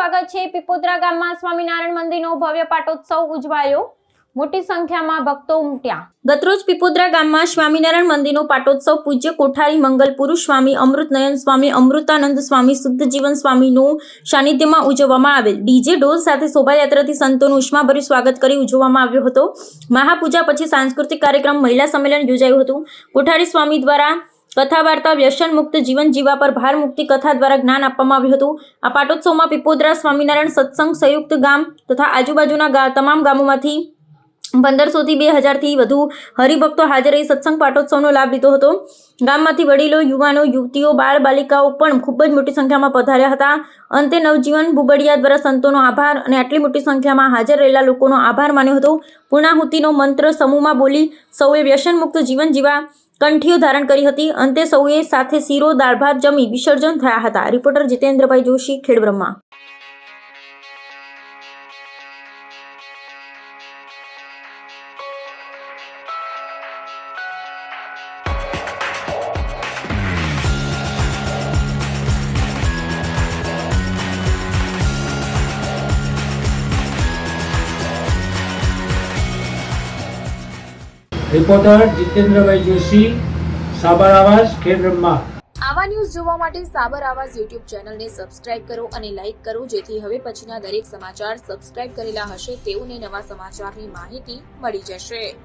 સ્વાગત છે। પીપોદરા ગામમાં સ્વામિનારાયણ મંદિરનો ભવ્ય પાટોત્સવ ઉજવાયો। મોટી સંખ્યામાં ભક્તો ઉમટ્યા। ગતરોજ પીપોદરા ગામમાં સ્વામિનારાયણ મંદિરનો પાટોત્સવ પૂજ્ય કોઠારી મંગલ પુરુષ સ્વામી અમૃતનયન સ્વામી અમૃતાનંદ સ્વામી શુદ્ધ જીવન સ્વામીનું સાનિધ્યમાં ઉજવવામાં આવેલ। ડીજે ઢોલ સાથે શોભાયાત્રાથી સંતોનું ઉષ્માભર્યું સ્વાગત કરી ઉજવવામાં આવ્યો હતો। મહાપૂજા પછી સાંસ્કૃતિક કાર્યક્રમ મહિલા સંમેલન યોજાયું હતું। કોઠારી સ્વામી દ્વારા કથા વાર્તા વ્યસન મુક્ત જીવન જીવવા પર ભાર મુક્તિ કથા દ્વારા જ્ઞાન આપવામાં આવ્યું હતું। આ પાટોત્સવમાં પીપોદરા સ્વામિનારાયણ સત્સંગ સંયુક્ત ગામ તથા આજુબાજુના તમામ ગામોમાંથી 1500 થી 2000 થી વધુ હરિભક્તો હાજર રહી સત્સંગ પાટોત્સવનો લાભ લીધો હતો। ગામમાંથી વડીલો, યુવાનો, યુવતીઓ, બાળ બાલિકાઓ પણ ખૂબ જ મોટી સંખ્યામાં પધાર્યા હતા। અંતે નવજીવન બુબડિયા દ્વારા સંતોનો આભાર અને આટલી મોટી સંખ્યામાં હાજર રહેલા લોકોનો આભાર માન્યો હતો। પૂર્ણાહુતિનો મંત્ર સમૂહમાં બોલી સૌએ વ્યસન મુક્ત જીવન જીવા કંઠીઓ ધારણ કરી હતી। અંતે સૌએ સાથે શીરો દાળ ભાત જમી વિસર્જન થયા હતા। રિપોર્ટર જીતેન્દ્રભાઈ જોશી, ખેડબ્રહ્મા। રિપોર્ટર જીતેન્દ્રભાઈ જોશી, સાબર આવાજ, ખેડબ્રહ્મા। આવા ન્યૂઝ જોવા માટે સાબર આવાજ યુટ્યુબ ચેનલને સબસ્ક્રાઇબ કરો અને લાઇક કરો, જેથી હવે પછીના દરેક સમાચાર સબસ્ક્રાઇબ કરેલા હશે તેઓને નવા સમાચારની માહિતી મળી જશે।